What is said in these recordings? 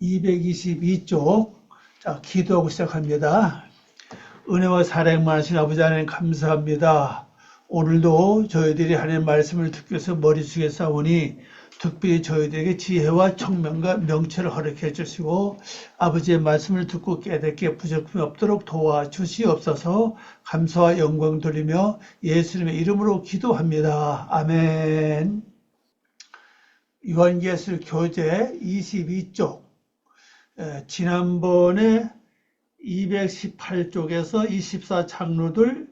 222쪽. 자, 기도하고 시작합니다. 은혜와 사랑 많으신 아버지 하나님 감사합니다. 오늘도 저희들이 하나님 말씀을 듣기 위해서 머릿속에 싸우니 특별히 저희들에게 지혜와 청명과 명철을 허락해 주시고 아버지의 말씀을 듣고 깨닫게 부족함이 없도록 도와주시옵소서. 감사와 영광 돌리며 예수님의 이름으로 기도합니다. 아멘. 요한계시록 교재 22쪽. 지난번에 218쪽에서 24장로들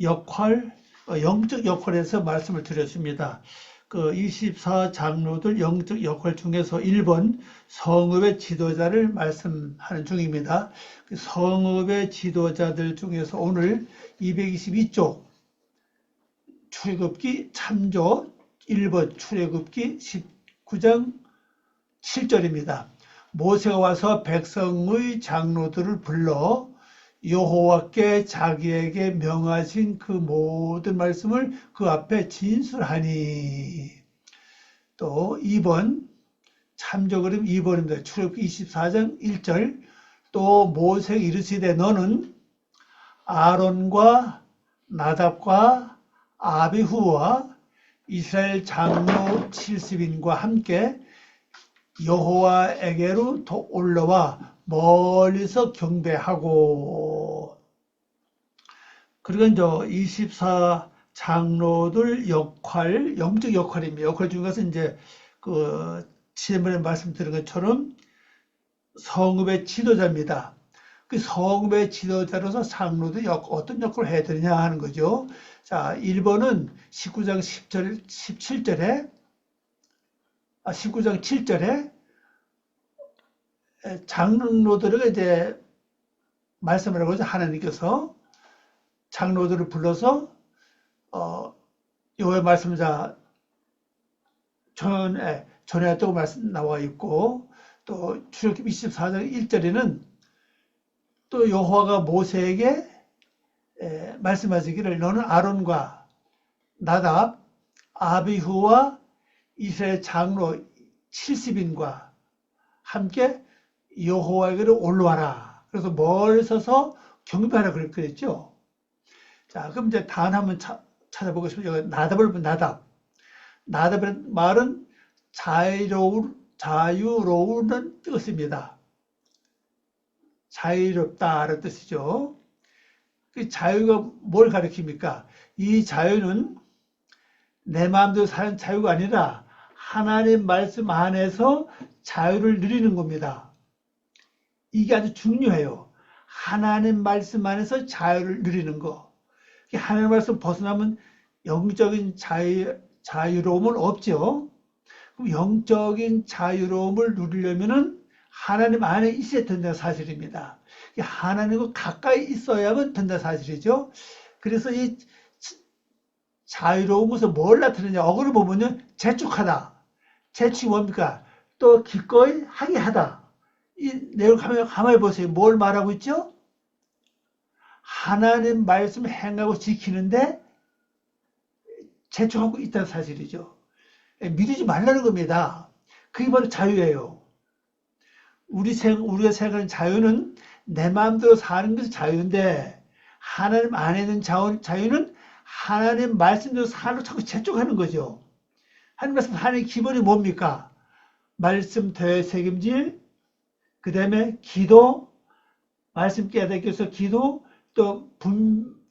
역할, 영적 역할에서 말씀을 드렸습니다. 그 24장로들 영적 역할 중에서 1번 성읍의 지도자를 말씀하는 중입니다. 그 성읍의 지도자들 중에서 오늘 222쪽 출애굽기 참조 1번 출애굽기 19장 7절입니다. 모세가 와서 백성의 장로들을 불러 여호와께 자기에게 명하신 그 모든 말씀을 그 앞에 진술하니. 또 2번 참조그림 2번입니다. 출애굽기 24장 1절. 또 모세가 이르시되 너는 아론과 나답과 아비후와 이스라엘 장로 70인과 함께 여호와에게로 올라와 멀리서 경배하고. 그리고 이제 24장로들 역할, 영적 역할입니다. 역할 중에서 이제 그 지난번에 말씀드린 것처럼 성읍의 지도자입니다. 그 성읍의 지도자로서 장로들이 어떤 역할을 해야 되느냐 하는 거죠. 자, 1번은 19장 17절에 19장 7절에 장로들에게 이제 말씀을 하고 하나님께서 장로들을 불러서 여호와의 말씀 전했다고 말씀 나와 있고, 또 출애굽기 24장 1절에는 또 여호와가 모세에게 말씀하시기를 너는 아론과 나답, 아비후와 이스라엘 장로 70인과 함께 여호와에게로 올라와라. 그래서 멀리 서서 경배하라 그랬죠. 자, 그럼 이제 단 한번 찾아보겠습니다. 나답을 보면 나답의 말은 자유로우는 뜻입니다. 자유롭다라는 뜻이죠. 그 자유가 뭘 가리킵니까? 이 자유는 내 마음대로 사는 자유가 아니라 하나님 말씀 안에서 자유를 누리는 겁니다. 이게 아주 중요해요. 하나님 말씀 안에서 자유를 누리는 거. 하나님 말씀 벗어나면 영적인 자유로움은 없죠. 그럼 영적인 자유로움을 누리려면은 하나님 안에 있어야 된다는 사실입니다. 하나님과 가까이 있어야만 된다는 사실이죠. 그래서 이 자유로운 것은 뭘 나타내냐? 어그를 보면요, 재촉하다. 재촉이 뭡니까? 또 기꺼이 하게 하다. 이 내용 가만히 보세요. 뭘 말하고 있죠? 하나님 말씀 행하고 지키는데 재촉하고 있다는 사실이죠. 믿지 말라는 겁니다. 그게 바로 자유예요. 우리가 생각하는 자유는 내 마음대로 사는 것이 자유인데, 하나님 안에 있는 자유는 하나님 말씀대로 살고 자꾸 재촉하는 거죠. 하나님 말씀, 하나님의 기본이 뭡니까? 말씀 되새김질, 그 다음에 기도, 말씀 깨닫기 위해서 기도, 또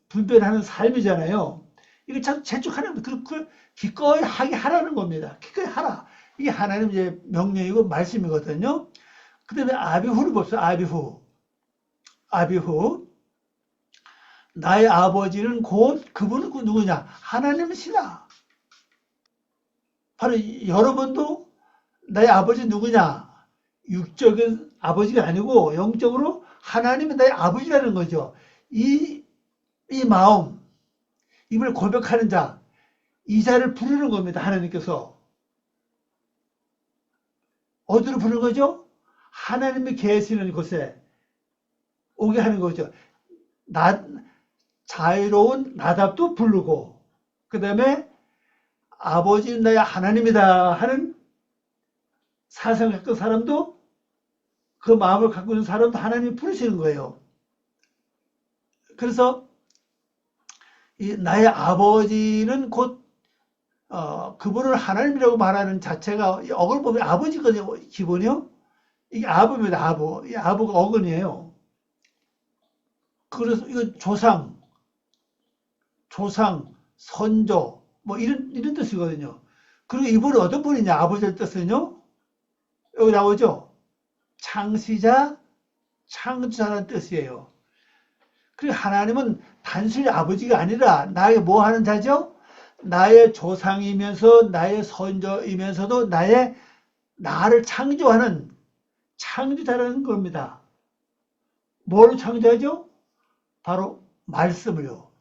분별하는 삶이잖아요. 이거 자꾸 재촉하는, 그걸 기꺼이 하게 하라는 겁니다. 기꺼이 하라. 이게 하나님의 명령이고 말씀이거든요. 그 다음에 아비후를 봅시다. 아비후. 나의 아버지는 곧 그분은 누구냐? 하나님이시다. 바로 여러분도 나의 아버지 누구냐? 육적인 아버지가 아니고 영적으로 하나님이 나의 아버지라는 거죠. 이 마음, 이걸 고백하는 자, 이 자를 부르는 겁니다. 하나님께서. 어디로 부르는 거죠? 하나님이 계시는 곳에 오게 하는 거죠. 자유로운 나답도 부르고, 그 다음에 아버지는 나의 하나님이다 하는 사상했던 사람도 그 마음을 갖고 있는 사람도 하나님이 부르시는 거예요. 그래서 나의 아버지는 곧 그분을 하나님이라고 말하는 자체가 어글 보면 아버지거든요. 기본이요. 이게 아부입니다. 아부. 이 아부가 어근이에요. 그래서 이거 조상, 선조 뭐 이런 뜻이거든요. 그리고 이분은 어떤 분이냐? 아버지의 뜻은요. 여기 나오죠. 창시자, 창조자라는 뜻이에요. 그리고 하나님은 단순히 아버지가 아니라 나에게 뭐 하는 자죠? 나의 조상이면서 나의 선조이면서도 나를 창조하는 창조자라는 겁니다. 뭘 창조하죠? 바로 말씀을요.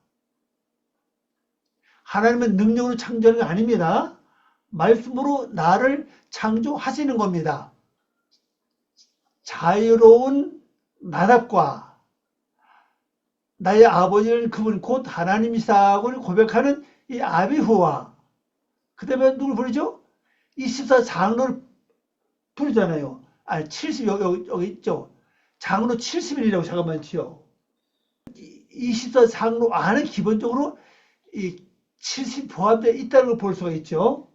하나님은 능력으로 창조하는 게 아닙니다. 말씀으로 나를 창조하시는 겁니다. 자유로운 나답과 나의 아버지는 그분 곧 하나님이시다고 고백하는 이 아비후와 그 다음에 누굴 부르죠? 24장로를 부르잖아요. 아니 70 여기 있죠. 장로 70인이라고 잠깐만 치요. 24장로 안에 기본적으로 이 70 포함되어 있다는 걸 볼 수가 있죠.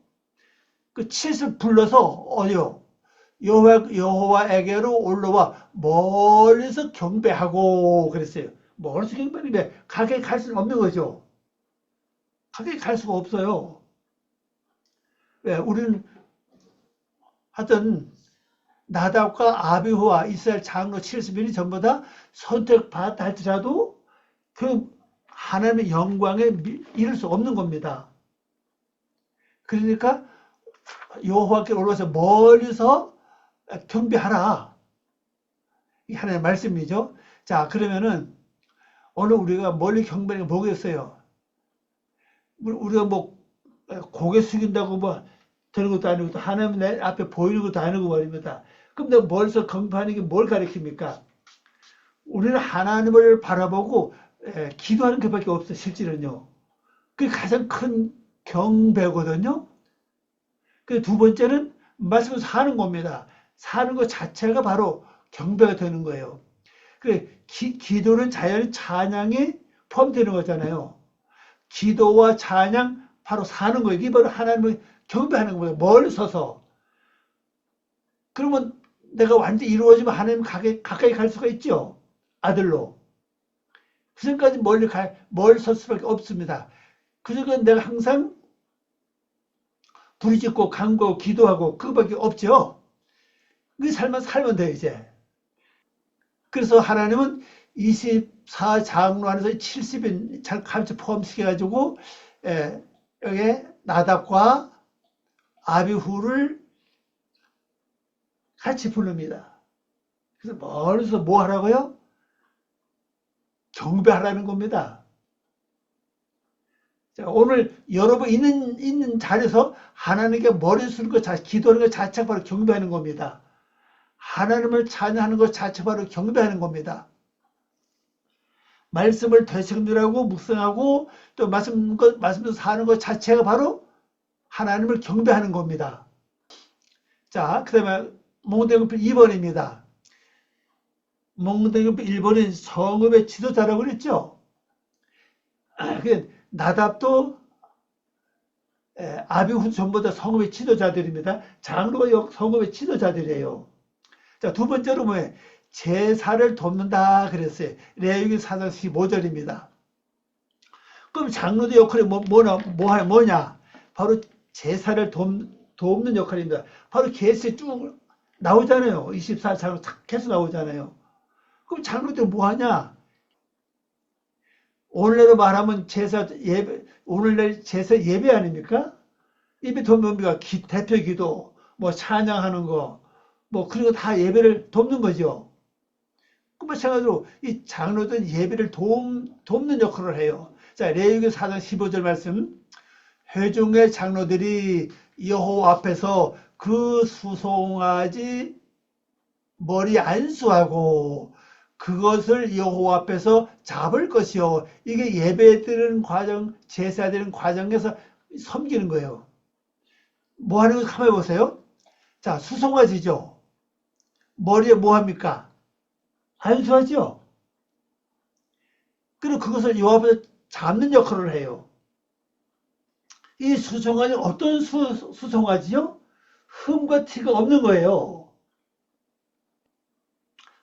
그 70 불러서 어디요? 여호와에게로 올라와 멀리서 경배하고 그랬어요. 멀리서 경배하는데 가까이 갈 수는 없는 거죠. 가까이 갈 수가 없어요. 왜? 우리는 하여튼 나답과 아비후와 이스라엘 장로 70인이 전부 다 선택받았다 할지라도 그 하나님의 영광에 이를 수 없는 겁니다. 그러니까 여호와께 올라와서 멀리서 경배하라. 이 하나님의 말씀이죠. 자, 그러면은 오늘 우리가 멀리 경배하는 게 뭐겠어요? 우리가 뭐 고개 숙인다고 뭐 되는 것도 아니고 또 하나님 내 앞에 보이는 것도 아니고 말입니다. 그럼 내가 멀리서 경배하는 게 뭘 가리킵니까? 우리는 하나님을 바라보고 기도하는 것밖에 없어 실제는요. 그게 가장 큰 경배거든요. 그 두 번째는 말씀을 사는 겁니다. 사는 것 자체가 바로 경배가 되는 거예요. 그 기도는 자연히 찬양이 포함되는 거잖아요. 기도와 찬양 바로 사는 거예요. 이게 바로 하나님을 경배하는 거예요. 멀리 서서. 그러면 내가 완전히 이루어지면 하나님 가까이 갈 수가 있죠. 아들로. 그 전까지 멀리 설 수밖에 없습니다. 그 전까지 내가 항상 부르짖고 간구하고 기도하고 그거밖에 없죠. 그 삶만 살면 돼요 이제. 그래서 하나님은 24장로 안에서 70인 같이 포함시켜가지고 여기 나답과 아비후를 같이 부릅니다. 그래서 멀리서 뭐 하라고요? 경배하라는 겁니다. 자, 오늘 여러분 있는 자리에서 하나님께 머리 숙는 것 자체, 기도하는 것 자체가 바로 경배하는 겁니다. 하나님을 찬양하는 것 자체가 바로 경배하는 겁니다. 말씀을 되새김질하고 묵상하고 또 말씀대로 사는 것 자체가 바로 하나님을 경배하는 겁니다. 자, 그 다음에 몽대금필 2번입니다. 몽대금필 1번은 성읍의 지도자라고 그랬죠. 나답도 아비후 전부 다 성읍의 지도자들입니다. 장로가 성읍의 지도자들이에요. 자, 두 번째로 뭐예요? 제사를 돕는다 그랬어요. 레위기 4장 15절입니다. 그럼 장로의 역할이 뭐냐? 바로 제사를 돕는 역할입니다. 바로 계시에 쭉 나오잖아요. 24장으로 탁 해서 나오잖아요. 그럼 장로들 뭐 하냐? 오늘날로 말하면 오늘날 제사 예배 아닙니까? 예배 돕는 대표 기도, 뭐 찬양하는 거, 뭐 그런 거 다 예배를 돕는 거죠. 그 마찬가지로 이 장로들은 예배를 돕는 역할을 해요. 자, 레위기 4장 15절 말씀. 회중의 장로들이 여호와 앞에서 그 수송아지 머리 안수하고 그것을 여호와 앞에서 잡을 것이요. 이게 예배드리는 과정, 제사드리는 과정에서 섬기는 거예요. 뭐 하는 거 가만히 보세요. 자, 수송아지죠. 머리에 뭐 합니까? 안수하죠. 그리고 그것을 요 앞에서 잡는 역할을 해요. 이 수송아지는 어떤 수송아지요? 흠과 티가 없는 거예요.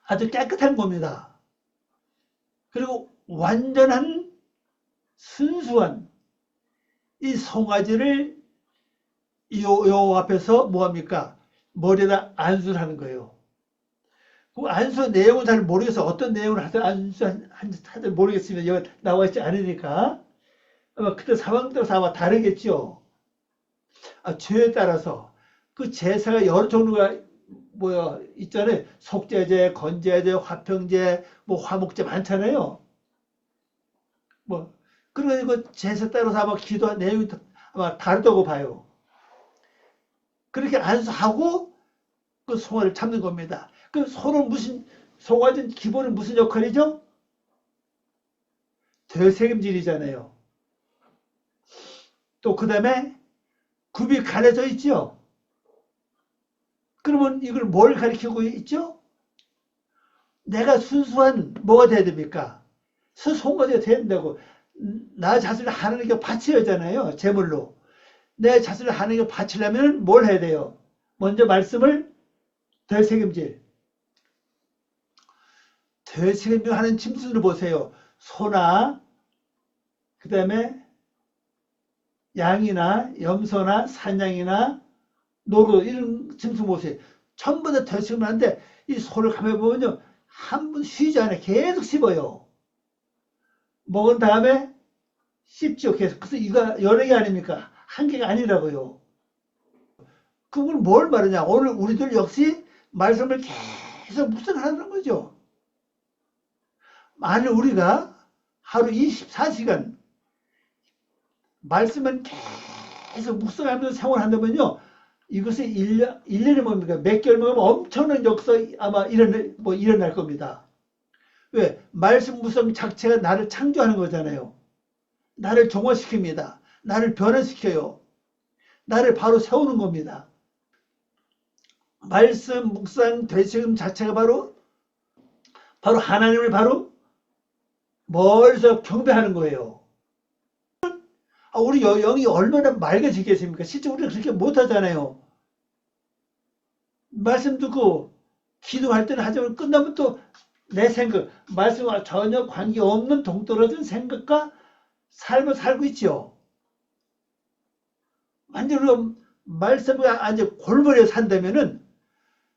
아주 깨끗한 겁니다. 그리고 완전한 순수한 이 송아지를 요 앞에서 뭐합니까? 머리에다 안수를 하는 거예요. 그 안수 내용은 잘 모르겠어. 어떤 내용을 안수하는지 모르겠습니다. 여기 나와 있지 않으니까. 아마 그때 상황 따라서 아마 다르겠죠. 죄에 따라서 그 제사가 여러 종류가 뭐야 있잖아요. 속죄제, 건제제, 화평제, 뭐 화목제 많잖아요. 뭐 그러니까 그 제사 따라서 아마 기도한 내용이 아마 다르다고 봐요. 그렇게 안수하고 그 송아지를 잡는 겁니다. 그 소는 무슨 송아지는 기본은 무슨 역할이죠? 되새김질이잖아요. 또 그 다음에 굽이 가려져 있죠. 그러면 이걸 뭘 가리키고 있죠? 내가 순수한 뭐가 돼야 됩니까? 송아지가 돼야 된다고. 나 자신을 하나님께 바쳐야 하잖아요. 제물로. 내 자신을 하나님께 바치려면 뭘 해야 돼요? 먼저 말씀을 되새김질. 되새김질 하는 짐승을 보세요. 소나 그 다음에 양이나 염소나 산양이나 노루 이런 짐승 보세요. 전부 다 되새김을 하는데 이 소를 가만히 보면요. 한 번 쉬지 않아요. 계속 씹어요. 먹은 다음에 씹죠. 계속. 그래서 이거 여러 개 아닙니까? 한 개가 아니라고요. 그걸 뭘 말하냐. 오늘 우리들 역시 말씀을 계속 묵상하는 거죠. 만일 우리가 하루 24시간 말씀을 계속 묵상하면서 생활한다면요. 이것이 1년이 뭡니까? 몇 개월 먹으면 엄청난 역사 아마 일어날 겁니다. 왜? 말씀 묵상 자체가 나를 창조하는 거잖아요. 나를 정화시킵니다. 나를 변화시켜요. 나를 바로 세우는 겁니다. 말씀 묵상 되새김 자체가 바로 하나님을 바로 멀리서 경배하는 거예요. 우리 영이 얼마나 맑아지겠습니까? 실제 우리가 그렇게 못하잖아요. 말씀 듣고 기도할 때는 하지만 끝나면 또 내 생각, 말씀과 전혀 관계없는 동떨어진 생각과 삶을 살고 있죠. 완전히 말씀과 완전 골머리에 산다면은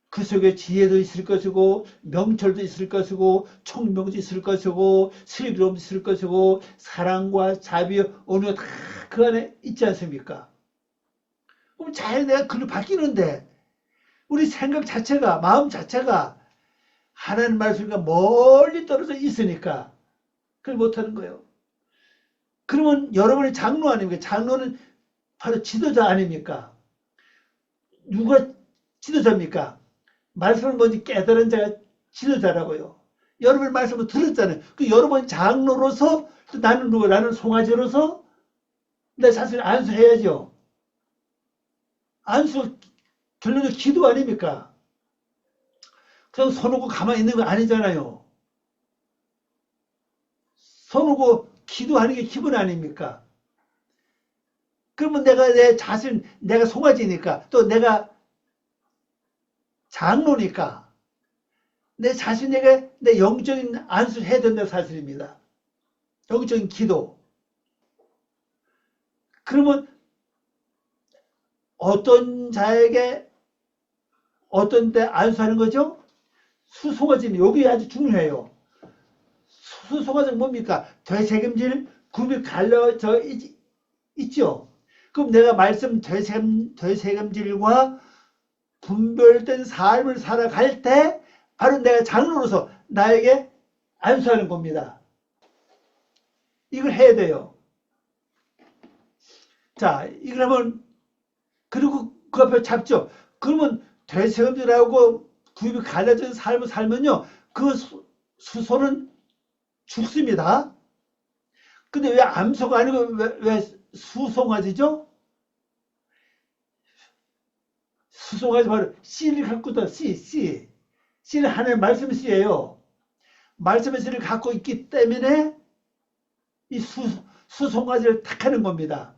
그 속에 지혜도 있을 것이고 명철도 있을 것이고 총명도 있을 것이고 슬기로움도 있을 것이고 사랑과 자비 어느 다 그 안에 있지 않습니까? 그럼 잘 내가 글로 바뀌는데 우리 생각 자체가 마음 자체가 하나님 말씀과 멀리 떨어져 있으니까 그걸 못하는 거예요. 그러면 여러분이 장로 아닙니까? 장로는 바로 지도자 아닙니까? 누가 지도자입니까? 말씀을 먼저 깨달은 자가 지도자라고요. 여러분 말씀을 들었잖아요. 그 여러분 장로로서 나는 누가? 나는 송아지로서 내 자신을 안수해야죠. 안수 결론은 기도 아닙니까? 그냥 손오고 가만히 있는 거 아니잖아요. 손오고 기도하는 게 기분 아닙니까? 그러면 내가 내 자신, 내가 송아지니까 또 내가 장로니까 내 자신에게 내 영적인 안수를 해야 된다는 사실입니다. 영적인 기도. 그러면 어떤 자에게 어떤 때 안수하는 거죠? 수송아지는 여기 아주 중요해요. 수송아지는 뭡니까? 되새김질 굽이 갈려져 있죠. 그럼 내가 말씀 되새김질과 분별된 삶을 살아갈 때 바로 내가 장로로서 나에게 안수하는 겁니다. 이걸 해야 돼요. 자, 이걸 하면 그리고 그 앞에 잡죠. 그러면 되새김질하고 굽이 갈려진 삶을 살면요. 그 수소는 죽습니다. 근데 왜 암소가 아니고 왜 수송아지죠? 수송아지 바로 씨를 갖고 있다. 씨. 씨는 하나님의 말씀 씨예요. 말씀의 씨를 갖고 있기 때문에 이 수송아지를 택하는 겁니다.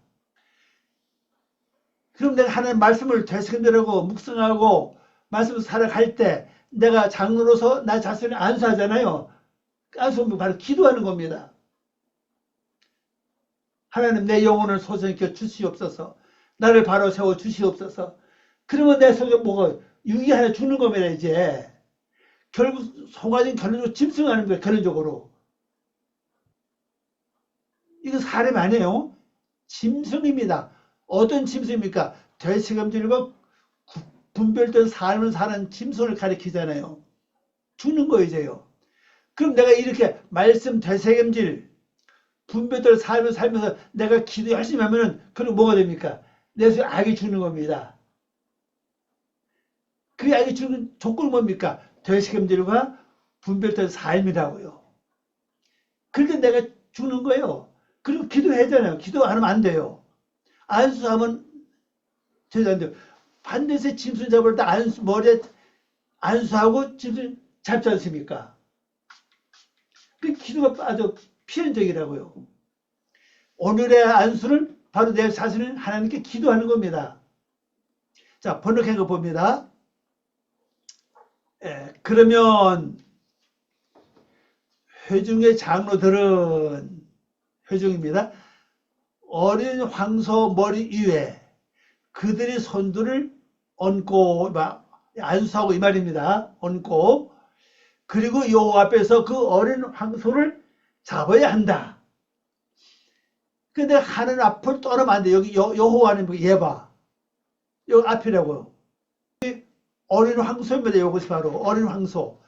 그럼 내가 하나님 말씀을 되새김질하고 묵상하고 말씀을 살아갈 때 내가 장로로서 나 자신을 안수하잖아요. 안수하면 바로 기도하는 겁니다. 하나님 내 영혼을 소생시켜 주시옵소서. 나를 바로 세워 주시옵소서. 그러면 내 속에 뭐가 육이 하나 죽는 겁니다. 이제 결국 송아지는 결론적으로 짐승하는 거예요. 결론적으로 이거 사람 아니에요. 짐승입니다. 어떤 짐승입니까? 되새김질과 분별된 삶을 사는 짐승을 가리키잖아요. 죽는 거 이제요. 그럼 내가 이렇게 말씀 되새김질 분별된 삶을 살면서 내가 기도 열심히 하면은 그럼 뭐가 됩니까? 내 속에 악이 죽는 겁니다. 그 악이 죽는 조건은 뭡니까? 되새김질과 분별된 삶이라고요. 그런데 내가 죽는 거예요. 그리고 기도해야 하잖아요. 기도 안 하면 안 돼요. 안수하면 제대로 안 돼요. 반드시 짐승 잡을 때 머리에 안수하고 짐승 잡지 않습니까? 그 기도가 아주 필연적이라고요. 오늘의 안수는 바로 내 자신을 하나님께 기도하는 겁니다. 자, 번역한 거 봅니다. 그러면 회중의 장로들은 회중입니다. 어린 황소 머리 위에 그들의 손들을 얹고 안수하고 이 말입니다. 얹고 그리고 여호와 앞에서 그 어린 황소를 잡아야 한다. 근데 하늘 앞을 떠나면 안 돼. 여기 여호와는 예바. 여기 앞이라고요. 어린 황소입니다. 이것이 바로 어린 황소.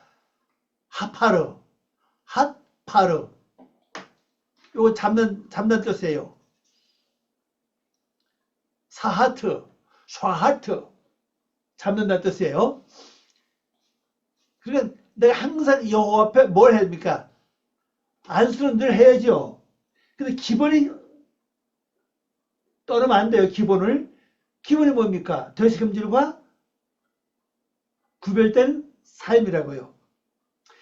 하파르. 핫파르. 요거 잡는 뜻이에요. 사하트, 샤하트. 잡는다는 뜻이에요. 그러니까 내가 항상 여호와 앞에 뭘 해야 됩니까? 안수는 늘 해야죠. 근데 기본이 떠나면 안 돼요. 기본이 뭡니까? 되새김질과 구별된 삶이라고요.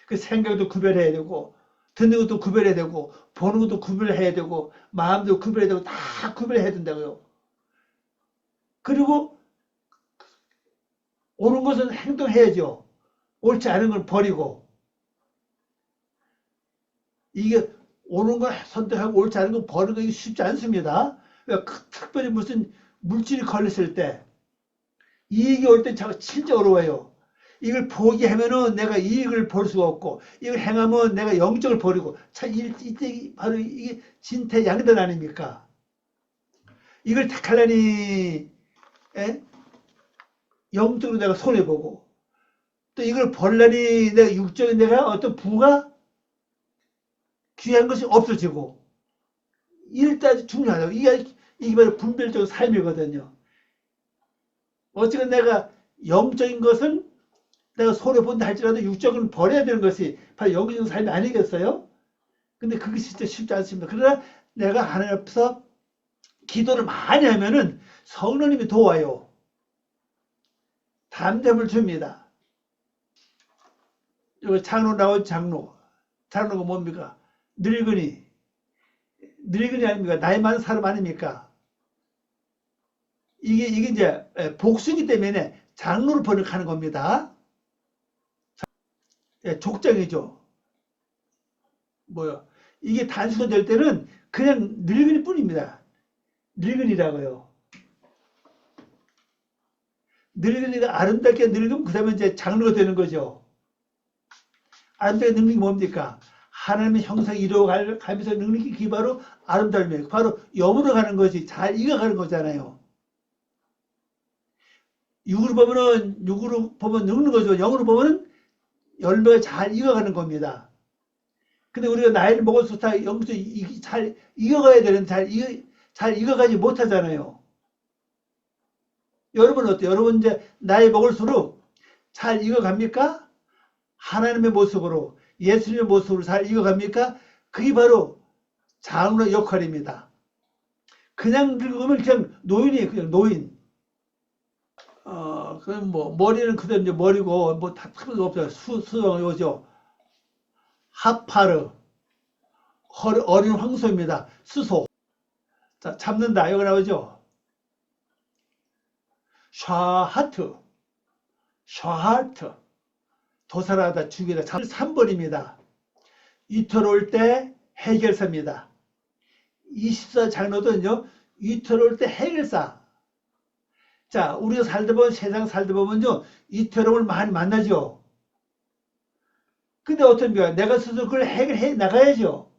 그 생각도 구별해야 되고 듣는 것도 구별해야 되고 보는 것도 구별해야 되고 마음도 구별해야 되고 다 구별해야 된다고요. 그리고 옳은 것은 행동해야죠. 옳지 않은 걸 버리고. 이게 옳은 걸 선택하고 옳지 않은 걸 버리는 게 쉽지 않습니다. 특별히 무슨 물질이 걸렸을 때 이익이 올 때 진짜 어려워요. 이걸 포기하면은 내가 이익을 볼 수가 없고 이걸 행하면 내가 영적을 버리고 이때 바로 이게 진퇴양단 아닙니까? 이걸 택하려니 영적으로 내가 손해보고 또 이걸 버리려니 내가 육적인 내가 어떤 부가 귀한 것이 없어지고 이럴 때 아주 중요하다고. 이게 바로 분별적 삶이거든요. 어쨌든 내가 영적인 것은 내가 손해본다 할지라도 육적은 버려야 되는 것이 바로 영적인 삶이 아니겠어요? 근데 그게 진짜 쉽지 않습니다. 그러나 내가 하나님 앞에서 기도를 많이 하면은 성령님이 도와요. 담대함을 줍니다. 여기 장로 나온 장로가 뭡니까? 늙은이 아닙니까? 나이 많은 사람 아닙니까? 이게 이제 복수기 때문에 장로를 번역하는 겁니다. 족장이죠. 이게 단수가 될 때는 그냥 늙은이 뿐입니다. 늙은이라고요. 늙은이가 아름답게 늙으면 그 다음에 이제 장로가 되는 거죠. 아름답게 늙는 게 뭡니까? 하나님의 형상 이루어가면서 늙는 게 바로 아름다움이에요. 바로 영으로 가는 거지. 잘 익어가는 거잖아요. 육으로 보면 늙는 거죠. 영으로 보면 열매가 잘 익어가는 겁니다. 근데 우리가 나이를 먹어서 다 영적으로 잘 익어가야 되는데 잘 익어가지 못하잖아요. 여러분은 어때요? 여러분 이제 나이 먹을수록 잘 익어갑니까? 하나님의 모습으로 예수님의 모습으로 잘 익어갑니까? 그게 바로 장로의 역할입니다. 그냥 늙으면 그냥 노인이에요. 그냥 노인. 그럼 뭐, 머리는 그대로 이제 머리고, 뭐, 다 틀은 거 없어요. 수성 요죠. 하파르, 어린 황소입니다. 수소. 자, 잡는다. 여기 나오죠. 샤하트, 샤하트. 도살하다, 죽이다. 3번입니다. 위태로울 때 해결사입니다. 24 장로도는요, 위태로울 때 해결사. 자, 우리가 살다 보면, 세상 살다 보면요, 위태로움을 많이 만나죠. 근데 어떤 거야? 내가 스스로 그걸 해결해 나가야죠.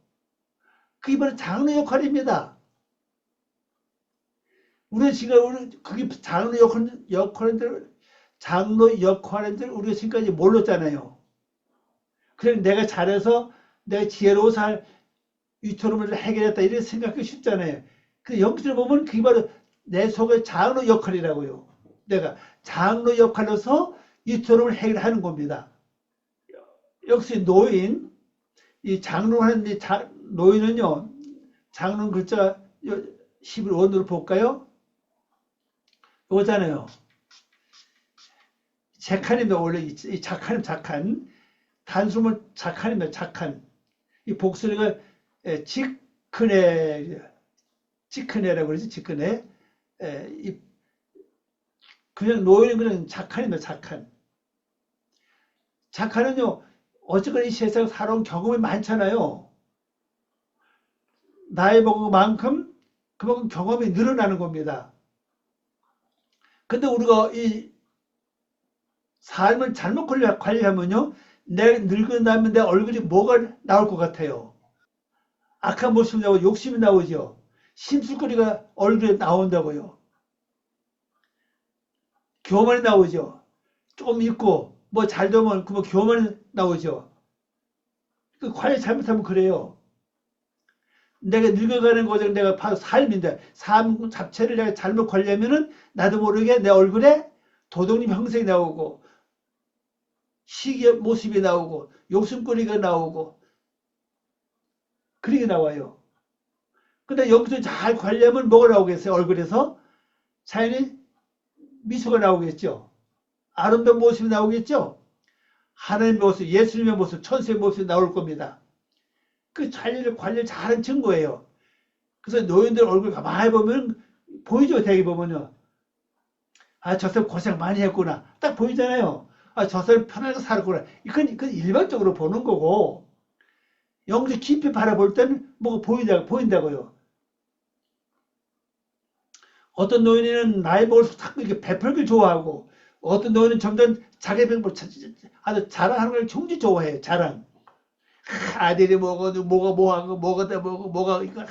그게 바로 장로 역할입니다. 우리가 지금, 그게 장로 역할인들 우리가 지금까지 몰랐잖아요. 그냥 내가 잘해서 내가 지혜로워서 위태로움을 해결했다 이렇게 생각하기 쉽잖아요. 그 영적으로 보면 그게 바로 내 속의 장로 역할이라고요. 내가 장로 역할로서 위태로움을 해결하는 겁니다. 역시 노인, 이 장로하는 노인은요, 장로 글자 11원으로 볼까요? 요거잖아요. 재칸입니다. 원래 이 작한 단수면 작한입니다. 작한. 이 복소리가 지크네라고 그러지. 지크네. 그냥 노인은 그냥 작한입니다. 작한. 작한은요, 어쨌거나 이 세상 살아온 경험이 많잖아요. 나이 먹은 만큼 그만큼 경험이 늘어나는 겁니다. 근데 우리가 이 삶을 잘못 관리하면요, 내 늙은 다음에 내 얼굴이 뭐가 나올 것 같아요? 악한 모습이 나오고 욕심이 나오죠. 심술거리가 얼굴에 나온다고요. 교만이 나오죠. 조금 있고 뭐 잘 되면 그 뭐 교만이 나오죠. 그 관리 잘못하면 그래요. 내가 늙어가는 과정 내가 바로 삶인데 삶 자체를 내가 잘못 관리하면은 나도 모르게 내 얼굴에 도둑님 형상이 나오고 시기의 모습이 나오고 욕심거리가 나오고 그런 게 나와요. 근데 여기서 잘 관리하면 뭐가 나오겠어요? 얼굴에서 자연히 미소가 나오겠죠. 아름다운 모습이 나오겠죠. 하나님의 모습, 예수님의 모습, 천사의 모습이 나올 겁니다. 그 관리를 잘한 증거예요. 그래서 노인들 얼굴 가만히 보면 보이죠. 대개 보면요. 아, 저 사람 고생 많이 했구나. 딱 보이잖아요. 아, 저 사람 편하게 살았구나. 이건 일반적으로 보는 거고, 영적 깊이 바라볼 때는 뭐가 보인다고요. 어떤 노인은 나이 먹을수록 자꾸 이렇게 베풀기를 좋아하고, 어떤 노인은 점점 자기 백을 아주 자랑하는 걸 정말 좋아해요. 자랑. 아들이 뭐가 뭐하고 뭐가 뭐고 뭐가 이거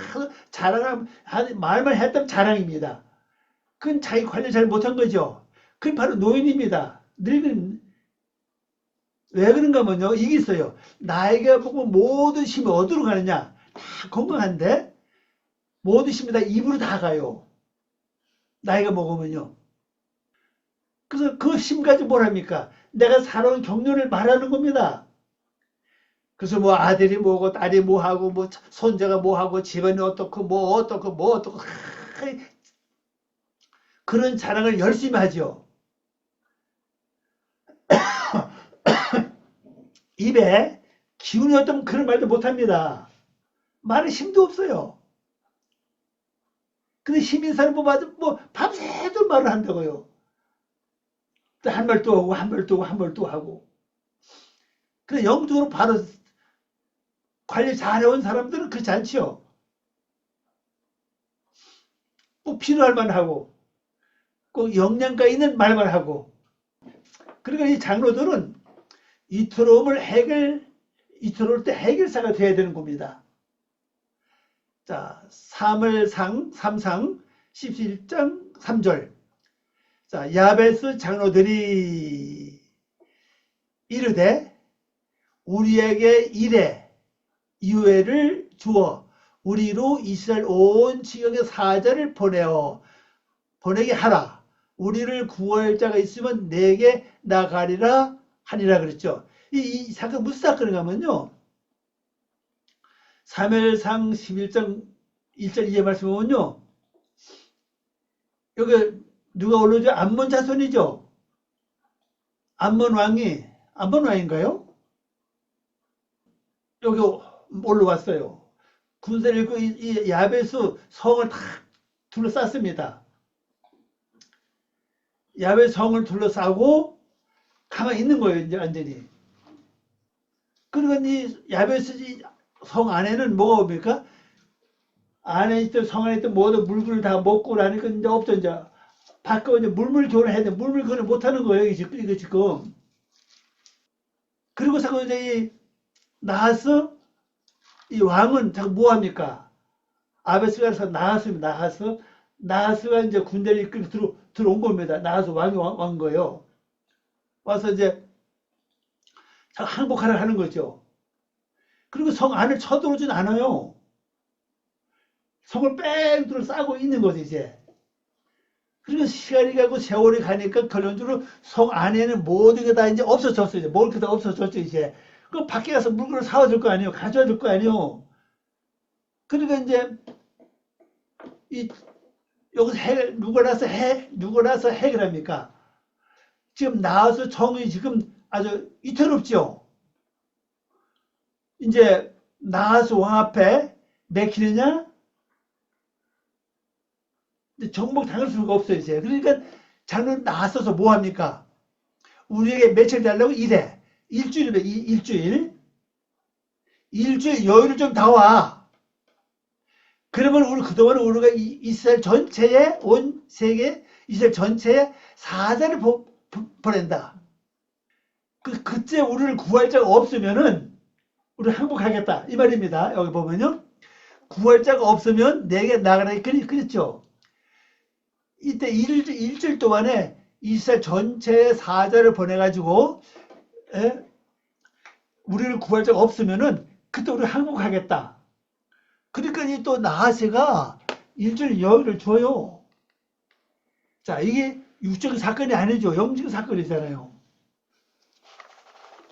자랑하면 말만 했다면 자랑입니다. 그건 자기 관리 잘 못한 거죠. 그게 바로 노인입니다. 늙은 왜 그런가 하면요, 이게 있어요. 나이가 보면 모든 힘이 어디로 가느냐? 다 건강한데 모든 힘이 다 입으로 다 가요. 나이가 먹으면요. 그래서 그 힘 가지고 뭘 합니까? 내가 살아온 경륜을 말하는 겁니다. 그래서 뭐 아들이 뭐고 딸이 뭐하고 뭐 손자가 뭐하고 집안이 어떻고 뭐 어떻고 뭐 어떻고 그런 자랑을 열심히 하죠. 입에 기운이 없다면 그런 말도 못합니다. 말에 힘도 없어요. 근데 힘인 사람 뭐 밤새도록 말을 한다고요. 한 말 또 하고 한 말 또 하고 한 말 또 하고. 근데 영적으로 바로 관리 잘해온 사람들은 그렇지 않죠. 꼭 필요할 만하고 꼭 영양가 있는 말만 하고. 그러니까 이 장로들은 이토로울 때 해결사가 돼야 되는 겁니다. 자, 3상 11장 3절. 자, 야베스 장로들이 이르되 우리에게 이래 유해를 주어 우리로 이스라엘 온 지경의 사자를 보내게 하라. 우리를 구할 자가 있으면 내게 나가리라 하니라 그랬죠. 이 사건 무슨 사건인가 하면요. 사무엘상 11장 1절 2절 말씀 보면요. 여기 누가 올라오죠? 암몬 자손이죠. 암몬 왕인가요? 여기 올라왔어요. 군사를 읽고 이 야베스 성을 다 둘러쌌습니다. 야베스 성을 둘러싸고 가만히 있는 거예요, 이제 완전히. 그리고 이 야베스 성 안에는 뭐가 옵니까? 안에 있던 성 안에 있던 모든 물건을 다 먹고 나니까 이제 없죠, 이제. 밖에 이제 물물 교환을 해야 돼. 물물 교환을 못 하는 거예요, 이거 지금. 그리고서 이제 나하스, 이 왕은 자꾸 뭐 합니까? 아베스가서 나하스가 이제 군대를 이끌고 들어온 겁니다. 나하스 왕이 왕 거예요. 와서 이제 항복하라 하는 거죠. 그리고 성 안을 쳐들어오진 않아요. 성을 뺑 둘러싸고 있는 거죠, 이제. 그리고 시간이 가고 세월이 가니까 결론적으로 성 안에는 모든 게 다 이제 없어졌어요. 이제 먹을 게 다 없어졌죠, 이제. 그 밖에 가서 물건을 사와줄 거 아니에요. 가져와 줄 거 아니에요. 그러니까 이제, 여기서 누가 나서 해결합니까? 지금 나와서 정이 지금 아주 이태롭죠. 이제 나와서 왕 앞에 맥히느냐? 정복 당할 수가 없어요, 이제. 그러니까 장로는 나서서 뭐 합니까? 우리에게 며칠 달라고 이래. 일주일이면 일주일 여유를 좀 다와. 그러면 우리 그동안 우리가 이스라엘 전체에 온 세계 이스라엘 전체에 사자를 보낸다. 그때 우리를 구할 자가 없으면은 우리 항복하겠다 이 말입니다. 여기 보면요, 구할 자가 없으면 내게 나가라 그랬죠. 이때 일주일 동안에 이스라엘 전체에 사자를 보내가지고 우리를 구할 자가 없으면은 그때 우리 항복하겠다. 그러니까 또 나하세가 일주일 여유를 줘요. 자, 이게 육적인 사건이 아니죠. 영적인 사건이잖아요.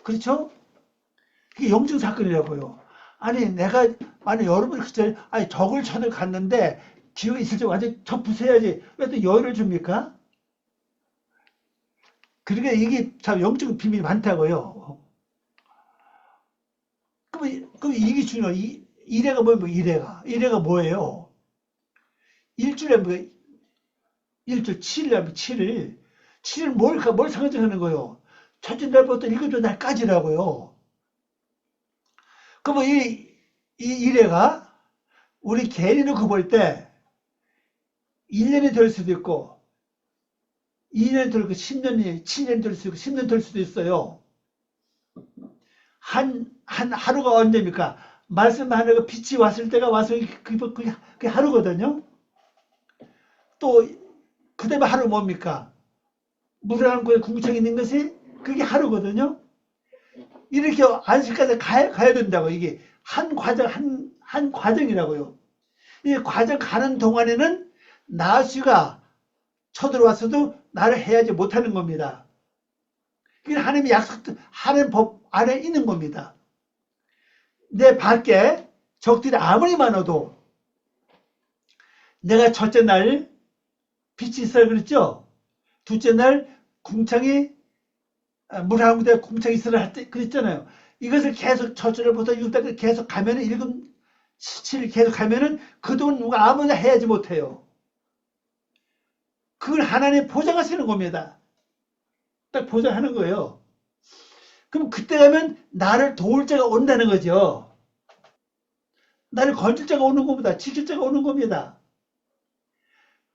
그렇죠? 그게 영적인 사건이라고요. 아니 여러분이 그때 적을 쳐들 갔는데 기회가 있을 때 완전 적 부숴야지. 왜 또 여유를 줍니까? 그러니까 이게 참 영적인 비밀이 많다고요. 그럼 이게 중요해요. 이래가 뭐예요? 이래가 뭐예요? 일주일에 일주일 7일 7일 뭘 상징하는 거예요? 첫째 날부터 일곱째 날까지라고요. 그럼 이 이래가 우리 개인이 놓고 볼 때 1년이 될 수도 있고 2년이 될 수도 있고 10년이 7년이 될 수도 있고 10년 될 수도 있어요. 한 하루가 언제입니까? 말씀하는 빛이 왔을 때가 와서 그게 하루거든요. 또 그다음에 하루 뭡니까? 물을 안고에 궁창이 있는 것이 그게 하루거든요. 이렇게 안식까지 가야 된다고. 이게 한 과정이라고요. 이 과정 가는 동안에는 나시가 쳐들어왔어도 나를 해야지 못하는 겁니다. 이게 하나님의 하나님 법 안에 있는 겁니다. 내 밖에 적들이 아무리 많아도 내가 첫째 날 빛이 있어야 그랬죠. 둘째 날 궁창이 물 한 군데 궁창이 있어야 할 때 그랬잖아요. 이것을 계속 첫째날부터 6달까지 계속 가면은 7일 계속 가면은 그동안 누가 아무나 해야지 못해요. 그걸 하나님 보장하시는 겁니다. 딱 보장하는 거예요. 그럼 그때 가면 나를 도울 자가 온다는 거죠. 나를 건질 자가 오는 겁니다. 지킬 자가 오는 겁니다.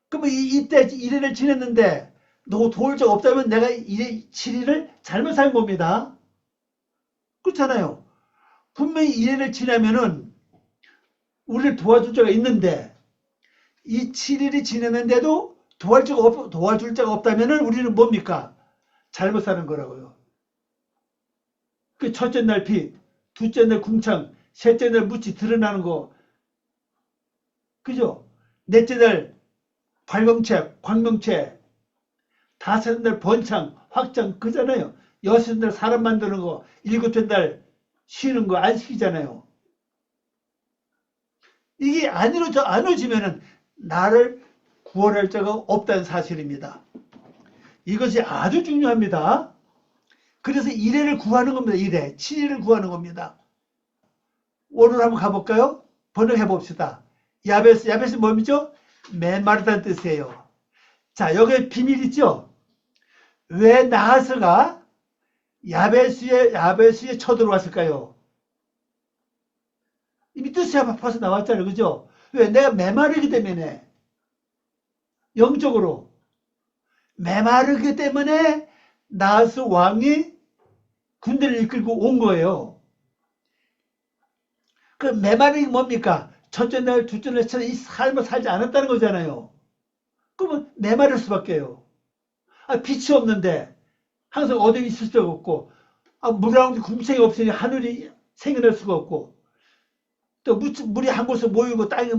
그러면 이때 1일을 지냈는데 너 도울 자가 없다면 내가 7일을 잘못 산 겁니다. 그렇잖아요. 분명히 1일을 지나면은 우리를 도와줄 자가 있는데 이 7일이 지났는데도 도와줄 자가 없다면은 우리는 뭡니까? 잘못 사는 거라고요. 그 첫째 날 빛, 둘째 날 궁창, 셋째 날 무치 드러나는 거, 그죠? 넷째 날 광명체, 다섯째 날 번창, 확장, 그잖아요. 여섯째 날 사람 만드는 거, 일곱째 날 쉬는 거, 안식이잖아요. 이게 안 이루어지면은 나를 구원할 자가 없다는 사실입니다. 이것이 아주 중요합니다. 그래서 이래를 구하는 겁니다. 이래. 친일을 구하는 겁니다. 오늘 한번 가볼까요? 번역해 봅시다. 야베스, 야베스 뭐죠? 메마르다는 뜻이에요. 자, 여기 비밀 있죠? 왜 나하스가 야베스에 쳐들어왔을까요? 이미 뜻이 벌써 나왔잖아요. 그죠? 왜? 내가 메마르기 때문에. 영적으로. 메마르기 때문에 나하스 왕이 군대를 이끌고 온 거예요. 그 메마르기 뭡니까? 첫째 날, 둘째 날, 이 삶을 살지 않았다는 거잖아요. 그러면 메마를 수밖에요. 빛이 없는데 항상 어둠이 있을 수가 없고, 물하고 궁색이 없으니 하늘이 생겨날 수가 없고, 또 물이 한 곳에 모이고 땅이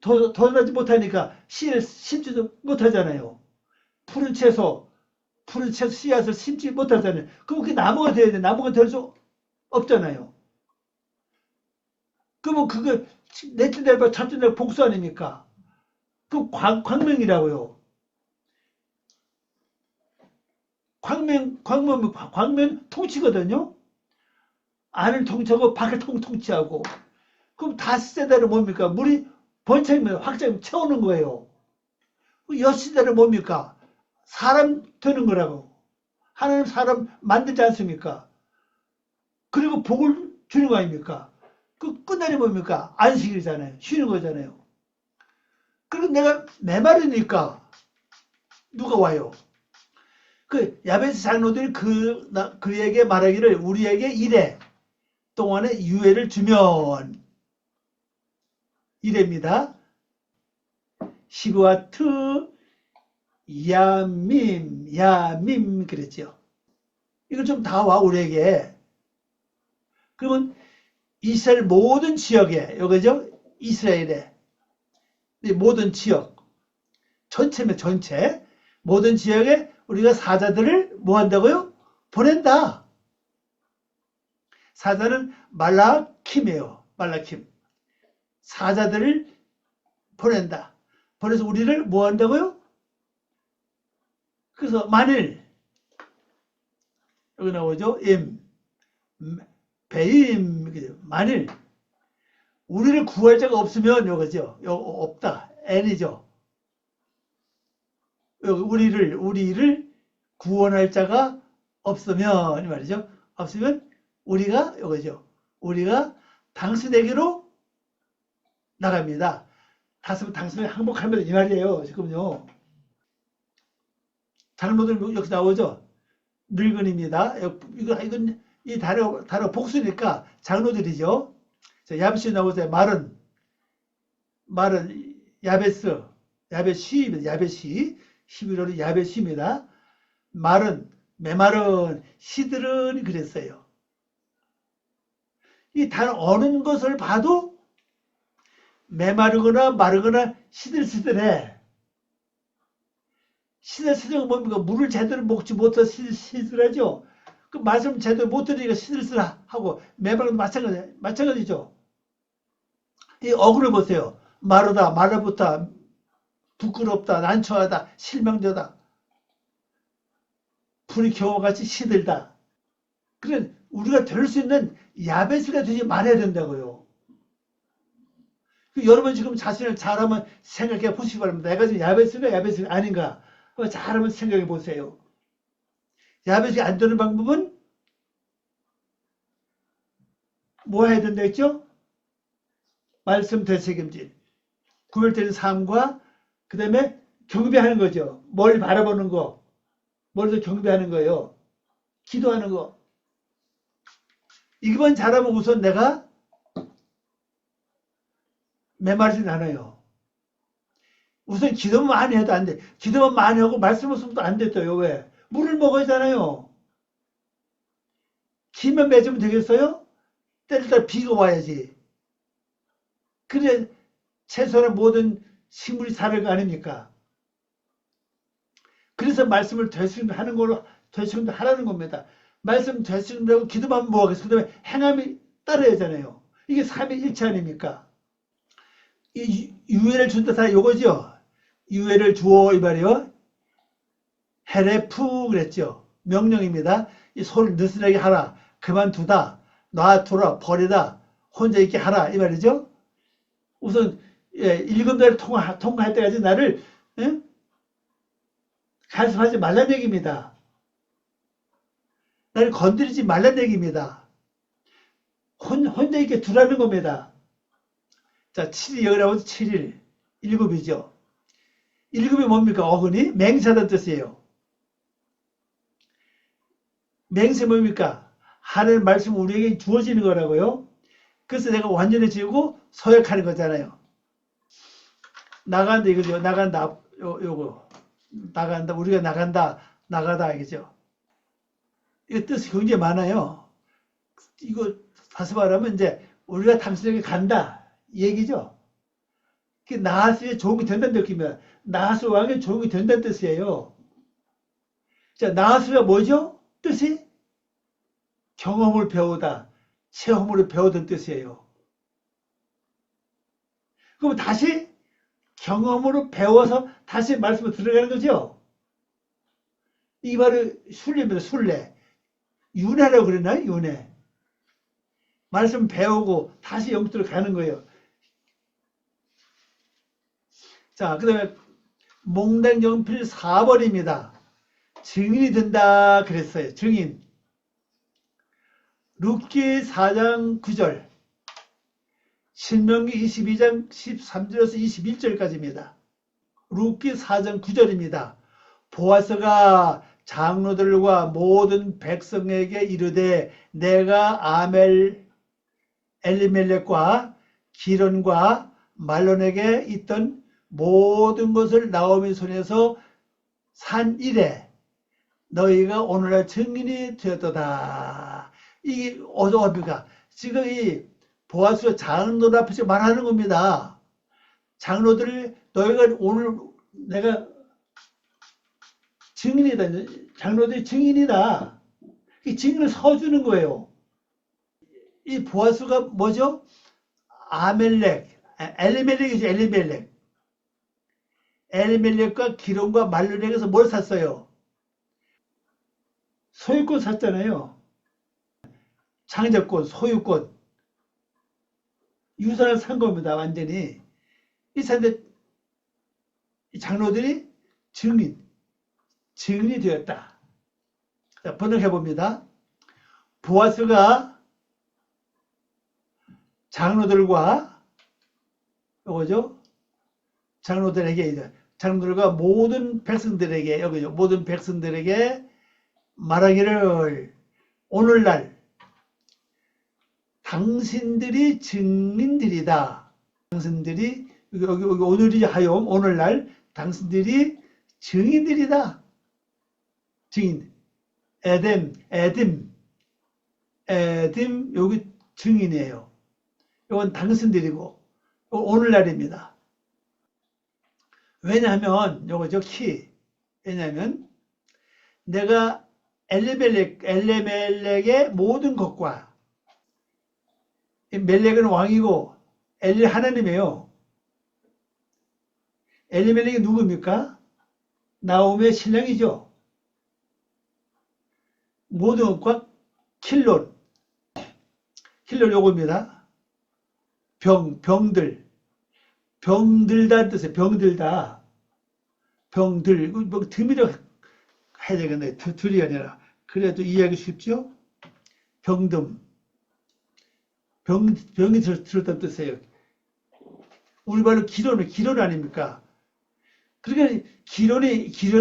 더 나지 못하니까 씨를 심지도 못하잖아요. 푸른 채소 씨앗을 심지 못하잖아요. 그럼 그게 나무가 돼야 돼. 나무가 될 수 없잖아요. 그러면 그거 넷째 날, 첫째 날 복수 아닙니까? 그 광명이라고요. 광명 통치거든요. 안을 통치하고 밖을 통치하고. 그럼 다섯 대는 뭡니까? 물이 번창이면 확장이 채우는 거예요. 여섯 대는 뭡니까? 사람 되는 거라고. 하나님 사람 만들지 않습니까? 그리고 복을 주는 거 아닙니까? 그 끝날이 뭡니까? 안식일이잖아요. 쉬는 거잖아요. 그리고 내가 메마르니까 누가 와요? 그 야베스 장로들이 그에게 말하기를 우리에게 이래 동안에 유해를 주면 이래입니다. 시브와트 야밈 그랬죠. 이걸 좀 다 와 우리에게. 그러면 이스라엘 모든 지역에 여기죠. 이스라엘의 모든 지역 전체면 전체 모든 지역에 우리가 사자들을 뭐 한다고요? 보낸다. 사자는 말라킴이에요. 말라킴. 사자들을 보낸다. 그래서 우리를 뭐 한다고요? 그래서 만일 여기 나오죠. 배임 만일 우리를 구할 자가 없으면 요거죠. 없다. n이죠. 우리를 구원할 자가 없으면 이 말이죠. 없으면 우리가 요거죠. 우리가 당신에게로 나갑니다. 당신을 항복하면 이 말이에요. 지금요. 장로들 여기 나오죠. 늙은입니다. 이건 이 단어 복수니까 장로들이죠. 자, 야베시 나오세요. 말은 야베시 11월이 야베시입니다. 메마른 시들은 그랬어요. 이 단어 어느 것을 봐도 메마르거나 마르거나 시들시들해. 시들시들은 뭡니까? 물을 제대로 먹지 못해서 시들하죠. 그 말씀 제대로 못 들으니까 시들시들하고 메마르도 마찬가지죠. 이 어구를 보세요. 마르다, 말라붙다, 부끄럽다, 난처하다, 실명되다. 불이 겨우같이 시들다. 그래 우리가 될 수 있는 야베스가 되지 말아야 된다고요. 여러분 지금 자신을 잘하면 생각해 보시기 바랍니다. 내가 지금 야베스가 아닌가? 잘하면 생각해 보세요. 야베스가 안 되는 방법은 뭐 해야 된다 했죠? 말씀 되새김질. 구별되는 삶과 그 다음에 경배하는 거죠. 뭘 바라보는 거. 멀리서 경배하는 거예요. 기도하는 거. 이것만 잘하면 우선 내가 메마르진 않아요. 우선 기도만 많이 해도 안 돼. 기도만 많이 하고 말씀 없으면 안 됐어요. 왜? 물을 먹어야 하잖아요. 기만 맺으면 되겠어요? 때를 따라 비가 와야지. 그래 채소나 모든 식물이 살을 거 아닙니까? 그래서 말씀을 되새김하는 걸로 되새김도 하라는 겁니다. 말씀 되새김하고 기도만 뭐하겠어. 그 다음에 행함이 따라야 하잖아요. 이게 삼위일체 아닙니까? 이 유해를 준다 다 요거죠. 유해를 주어 이 말이요. 헤레프 그랬죠. 명령입니다. 이 손을 느슨하게 하라. 그만두다. 놔두라. 버리다. 혼자 있게 하라. 이 말이죠. 우선 일금자를 통과할 때까지 나를 간섭하지 말란 얘기입니다. 나를 건드리지 말란 얘기입니다. 혼자 있게 두라는 겁니다. 자, 7이 여기 나오죠. 7일. 1급이죠. 1급이 뭡니까? 어근이 맹세하다는 뜻이에요. 맹세 뭡니까? 하나님 말씀 우리에게 주어지는 거라고요. 그래서 내가 완전해지고 서약하는 거잖아요. 나간다 이거죠. 나간다. 요거. 나간다. 우리가 나간다. 나가다 알겠죠? 이거 뜻이 굉장히 많아요. 이거 다시 말하면 이제 우리가 당신에게 간다. 이 얘기죠. 나하스의 종이 된다는 느낌이야. 나하스 왕의 종이 된다는 뜻이에요. 자, 나하스가 뭐죠? 뜻이? 경험을 배우다, 체험으로 배우던 뜻이에요. 그럼 다시 경험으로 배워서 다시 말씀을 들어가는 거죠? 이게 바로 순례입니다. 순례. 윤회라고 그러나요? 윤회. 말씀 배우고 다시 영적으로 가는 거예요. 자, 그 다음에 몽당정필 4번입니다. 증인이 된다 그랬어요. 증인. 룻기 4장 9절, 신명기 22장 13절에서 21절까지입니다. 룻기 4장 9절입니다. 보아스가 장로들과 모든 백성에게 이르되 내가 엘리멜렉과 기론과 말론에게 있던 모든 것을 나오미 손에서 산 이래 너희가 오늘날 증인이 되었도다. 이게 어디입니까? 지금 이 보아스가 장로들 앞에서 말하는 겁니다. 장로들 너희가 오늘 내가 증인이다. 장로들이 증인이다. 이 증인을 서주는 거예요. 이 보아스가 뭐죠? 엘리멜렉이죠. 엘리멜렉과 기론과 말론에게서 뭘 샀어요? 소유권 샀잖아요. 창작권, 소유권, 유산을 산 겁니다. 완전히. 이 산데 장로들이 증인이 되었다. 자, 번역해 봅니다. 보아스가 장로들과 요거죠. 장로들과 모든 백성들에게 여기죠. 모든 백성들에게 말하기를 오늘날 당신들이 증인들이다. 당신들이 여기 오늘이 하염 오늘날 당신들이 증인들이다. 증인. 에딤 여기 증인이에요. 이건 당신들이고 오늘날입니다. 왜냐하면 요거죠. 키. 왜냐하면 내가 엘레멜렉의 모든 것과 멜렉은 왕이고 엘리 하나님이에요. 엘리멜렉이 누굽니까? 나오미의 신랑이죠. 모든 것과 킬론 요겁니다. 병들다 뜻이에요. 병들 뭐 듬이라 해야 되겠네. 둘이 아니라 그래도 이해하기 쉽죠? 병이 들었다는 뜻이에요. 우리 말로 기론 아닙니까? 그러니까 기론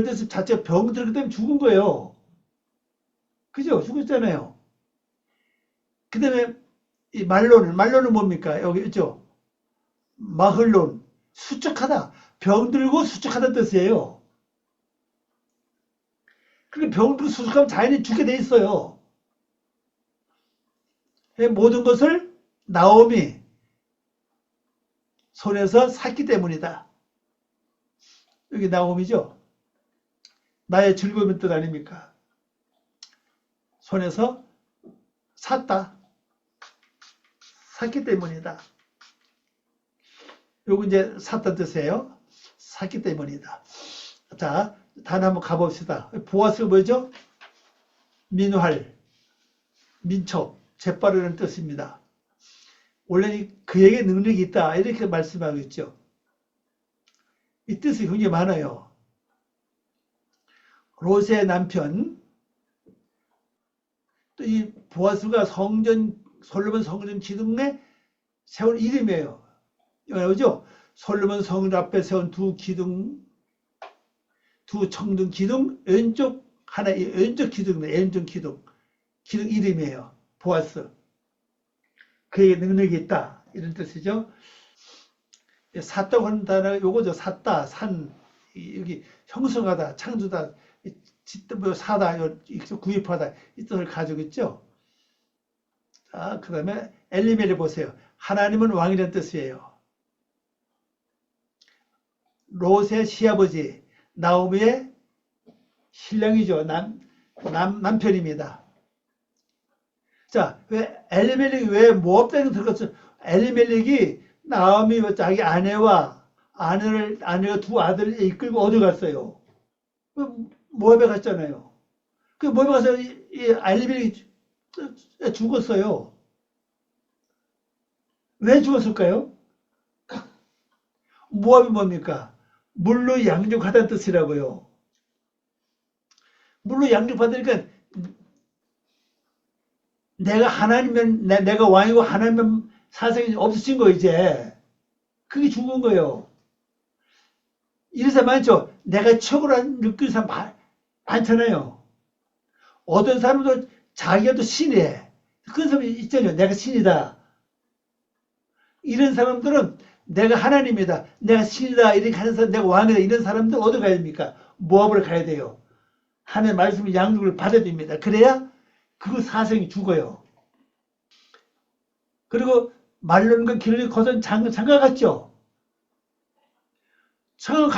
뜻 자체가 병 들었기 때문에 죽은 거예요. 그죠? 죽었잖아요. 그 다음에 이 말론은 뭡니까? 여기 있죠? 마흘론, 수척하다. 병들고 수척하다는 뜻이에요. 그러니까 병들고 수척하면 자연히 죽게 돼 있어요. 모든 것을 나오미 손에서 샀기 때문이다. 여기 나오미죠. 나의 즐거움의 뜻 아닙니까? 손에서 샀다. 샀기 때문이다. 요거 이제 샀다는 뜻이에요. 샀기 때문이다. 자, 단어 한번 가봅시다. 보아스가 뭐죠? 민활, 민첩, 재빠르는 뜻입니다. 원래 그에게 능력이 있다 이렇게 말씀하고 있죠. 이 뜻이 굉장히 많아요. 롯의 남편, 또 이 보아스가 솔로몬 성전 기둥에 세운 이름이에요. 그죠? 솔로몬 성전 앞에 세운 두 청등 기둥, 왼쪽 기둥, 왼쪽 기둥 이름이에요. 보아스. 그에게 능력이 있다. 이런 뜻이죠. 샀다고 하는 단어가 요거죠. 샀다, 여기 형성하다, 창조다, 사다, 구입하다, 이 뜻을 가지고 있죠. 자, 그 다음에 엘리멜을 보세요. 하나님은 왕이라는 뜻이에요. 롯의 시아버지, 나오미의 신랑이죠. 남편입니다. 자, 엘리멜렉이 왜 모압 땅에 들어갔어? 엘리멜렉이 나오미 자기 아내가 두 아들을 이끌고 어디 갔어요? 모압에 갔잖아요. 그 모압에 가서 이 엘리멜렉이 죽었어요. 왜 죽었을까요? 모압이 뭡니까? 물로 양육하다는 뜻이라고요. 물로 양육받으니까 내가 하나님은 내가 왕이고 하나님은 사생이 없어진 거 이제. 그게 죽은 거예요. 이런 사람 많죠? 내가 최고로 느끼는 사람 많잖아요. 어떤 사람도 자기가 또 신이래. 그런 사람이 있잖아요. 내가 신이다. 이런 사람들은 내가 하나님이다. 내가 신이다. 이렇게 하는 사람, 내가 왕이다. 이런 사람들 어디 가야 됩니까? 모압을 가야 돼요. 하나님의 말씀을 양육을 받아야 됩니다. 그래야 그 사생이 죽어요. 그리고 말론과 길을 거둔 장가 갔죠. 장가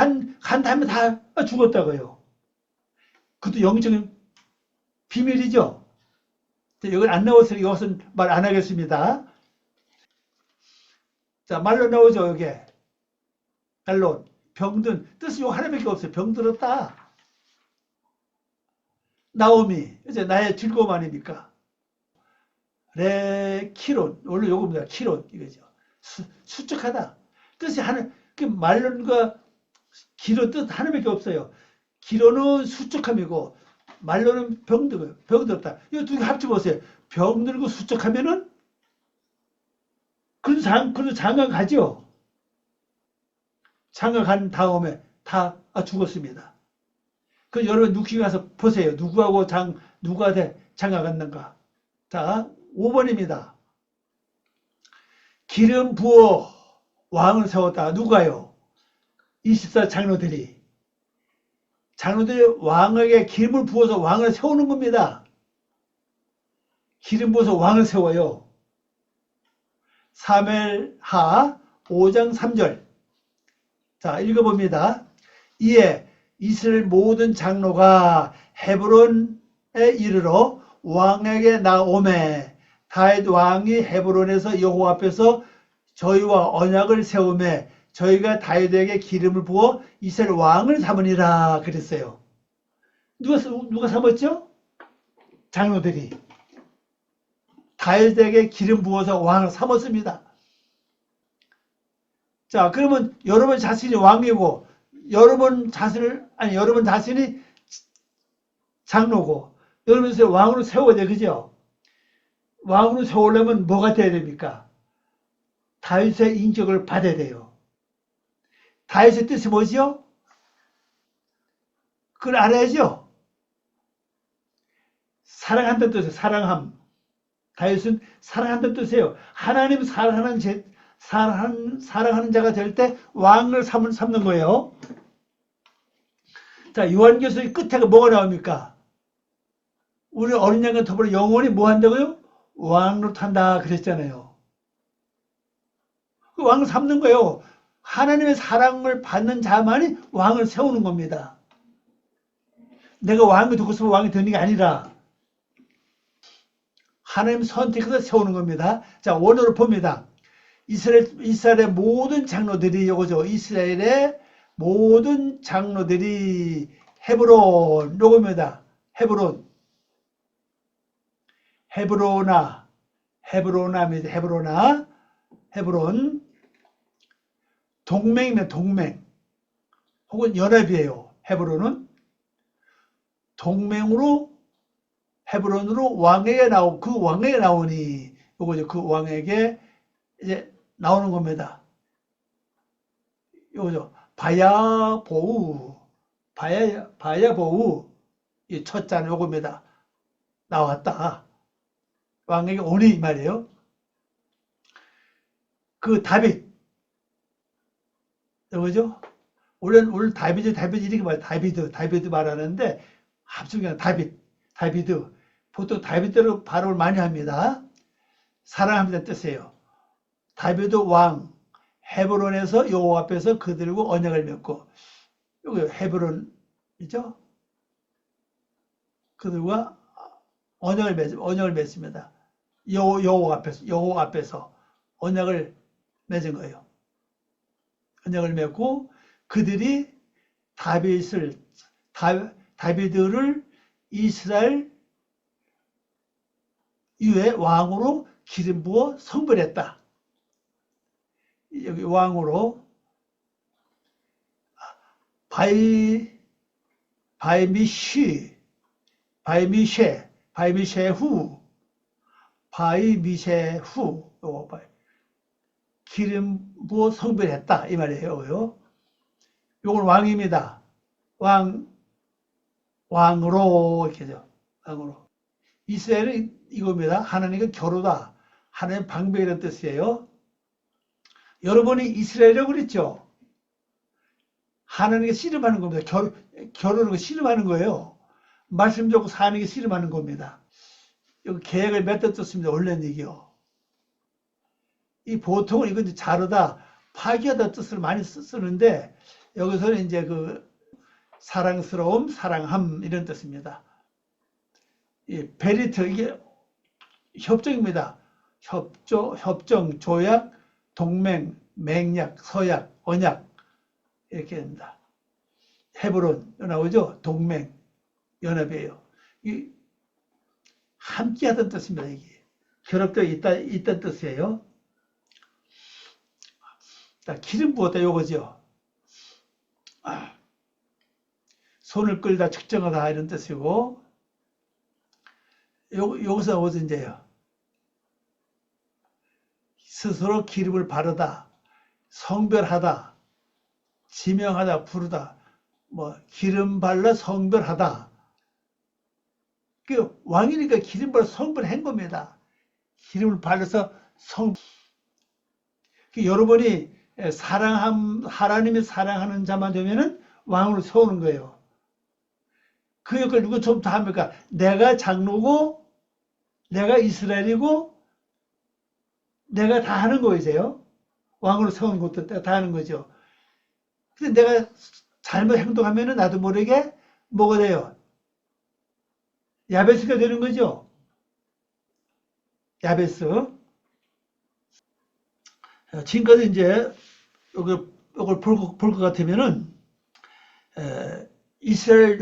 간 다음에 다 죽었다고요. 그것도 영적인 비밀이죠. 여기 안 나와서 이것은 말 안 하겠습니다. 자, 말론 나오죠, 여기. 말론. 병든. 뜻이 요 하나밖에 없어요. 병들었다. 나오미. 이제 나의 즐거움 아닙니까? 키론. 원래 요겁니다. 키론. 이거죠. 수척하다. 뜻이 그 말론과 기론 뜻 하나밖에 없어요. 기론은 수척함이고, 말론은 병들었다. 이거 두 개 합쳐보세요. 병들고 수척하면은, 그래도 장가 가죠. 장가 간 다음에 다 죽었습니다. 그 여러분 누기 가서 보세요. 누가 장가 갔는가. 자, 5번입니다. 기름 부어 왕을 세웠다. 누가요? 24 장로들이. 장로들이 왕에게 기름을 부어서 왕을 세우는 겁니다. 기름 부어서 왕을 세워요. 사무엘하 5장 3절. 자, 읽어봅니다. 이에 이스라엘 모든 장로가 헤브론에 이르러 왕에게 나오매 다윗 왕이 헤브론에서 여호와 앞에서 저희와 언약을 세우매 저희가 다윗에게 기름을 부어 이스라엘 왕을 삼으니라 그랬어요. 누가 삼았죠? 장로들이. 다윗에게 기름 부어서 왕을 삼았습니다. 자, 그러면 여러분 자신이 왕이고 여러분 자신이 장로고 여러분 왕으로 세워야 돼. 그죠? 왕으로 세우려면 뭐가 돼야 됩니까? 다윗의 인격을 받아야 돼요. 다윗의 뜻이 뭐죠? 그걸 알아야죠. 사랑한다는 뜻이에요. 사랑함. 다윗은 사랑한다는 뜻이에요. 하나님 사랑하는 자가 될 때 왕을 삼는 거예요. 자, 요한계시록 끝에 뭐가 나옵니까? 우리 어린 양과 더불어 영원히 뭐 한다고요? 왕으로 탄다 그랬잖아요. 그 왕을 삼는 거예요. 하나님의 사랑을 받는 자만이 왕을 세우는 겁니다. 내가 왕이 되고 싶으면 왕이 되는 게 아니라 하나님 선택해서 세우는 겁니다. 자, 원어로 봅니다. 이스라엘의 모든 장로들이 요거죠. 이스라엘의 모든 장로들이 헤브론 요겁니다. 헤브론. 헤브로나, 헤브로나입니다. 헤브로나, 헤브론, 동맹이면 동맹, 혹은 연합이에요. 헤브론은 동맹으로 헤브론으로 왕에게 나오 그 왕에게 나오니 요거죠. 그 왕에게 이제 나오는 겁니다. 요거죠. 바야보우, 바야보우 이 첫자는 요겁니다. 나왔다. 왕에게 오니 이 말이에요. 그 다윗 요거죠. 원래 다윗 이렇게 말해요. 다비드 말하는데 합성이 다비드 보통 다비드로 발음을 많이 합니다. 사랑합니다 뜻이에요. 다비드 왕 헤브론에서 여호와 앞에서 그들과 언약을 맺고 여기 헤브론이죠. 그들과 언약을 맺습니다. 여호와 앞에서 언약을 맺은 거예요. 언약을 맺고 그들이 다비드를 이스라엘 유의 왕으로 기름 부어 성별했다. 여기 왕으로 바이미셰후 기름 부어 성별했다 이 말이에요. 요건 왕입니다. 왕으로 이렇게죠. 왕으로. 이스라엘은 이겁니다. 하나님과 겨루다. 하나님 방백이라는 뜻이에요. 여러분이 이스라엘이라고 그랬죠. 하나님께 씨름하는 겁니다. 겨루는 거 씨름하는 거예요. 말씀 듣고 사는 게 씨름하는 겁니다. 여기 계획을 맺다 뜻입니다. 원래는 이게요. 이 보통은 이건 자르다, 파기하다 뜻을 많이 쓰는데 여기서는 이제 그 사랑스러움, 사랑함 이런 뜻입니다. 이 베리트 이게 협정입니다. 협정, 조약, 동맹, 맹약, 서약, 언약 이렇게 됩니다. 헤브론 나오죠? 동맹, 연합이에요. 이 함께하던 뜻입니다. 이게 결합되어 있다는 뜻이에요. 기름 부었다 요거죠. 손을 끌다 측정하다 이런 뜻이고 여기서 어디서 이제요. 스스로 기름을 바르다, 성별하다, 지명하다, 부르다, 뭐 기름 발라 성별하다. 그 왕이니까 기름 발라 성별한 겁니다. 기름을 발라서 여러분이 하나님이 사랑하는 자만 되면은 왕으로 세우는 거예요. 그 역할 누가 좀 더 합니까? 내가 장로고, 내가 이스라엘이고, 내가 다 하는 거이세요. 왕으로 세우는 것도 다 하는 거죠. 근데 내가 잘못 행동하면은 나도 모르게 뭐가 돼요? 야베스가 되는 거죠. 야베스. 지금까지 이제 이걸 볼 것 같으면은 이스라엘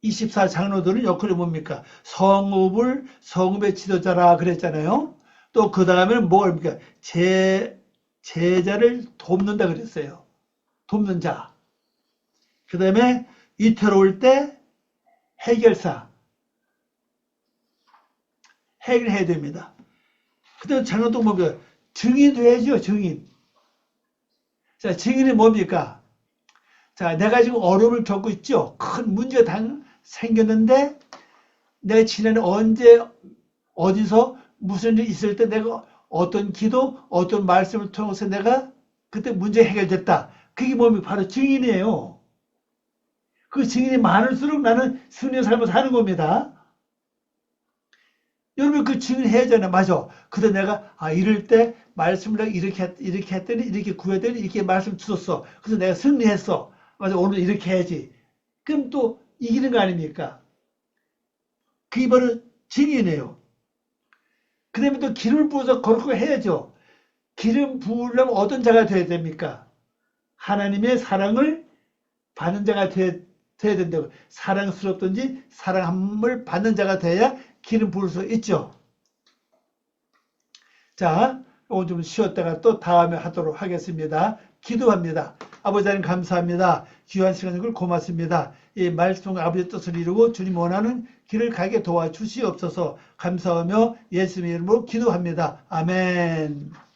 24 장로들은 역할이 뭡니까? 성읍의 지도자라 그랬잖아요. 또 그 다음에는 뭐입니까? 제자를 돕는다 그랬어요. 돕는 자. 그 다음에 위태로울 때 해결사. 해결해야 됩니다. 그 다음에 장로도 뭡니까? 증인도 해야죠, 증인. 자, 증인이 뭡니까? 자, 내가 지금 어려움을 겪고 있죠? 큰 문제가 생겼는데, 내가 지난해 언제, 어디서, 무슨 일이 있을 때 내가 어떤 기도, 어떤 말씀을 통해서 내가 그때 문제 해결됐다. 그게 뭡니까? 바로 증인이에요. 그 증인이 많을수록 나는 승리의 삶을 사는 겁니다. 여러분 그 증인해야 하잖아요. 맞아. 그때 내가 이럴 때 말씀을 내가 이렇게 했더니 이렇게 구했더니 이렇게 말씀 주셨어. 그래서 내가 승리했어. 맞아. 오늘 이렇게 해야지. 그럼 또 이기는 거 아닙니까? 그게 바로 증인이에요. 그 다음에 또 기름을 부어서 거룩하게 해야죠. 기름 부으려면 어떤 자가 되어야 됩니까? 하나님의 사랑을 받는 자가 돼야 된다고. 사랑스럽든지 사랑함을 받는 자가 돼야 기름 부을 수 있죠. 자, 오늘 좀 쉬었다가 또 다음에 하도록 하겠습니다. 기도합니다. 아버지 하나님 감사합니다. 귀한 시간을 고맙습니다. 이 말씀 아버지의 뜻을 이루고 주님 원하는 길을 가게 도와주시옵소서. 감사하며 예수님의 이름으로 기도합니다. 아멘.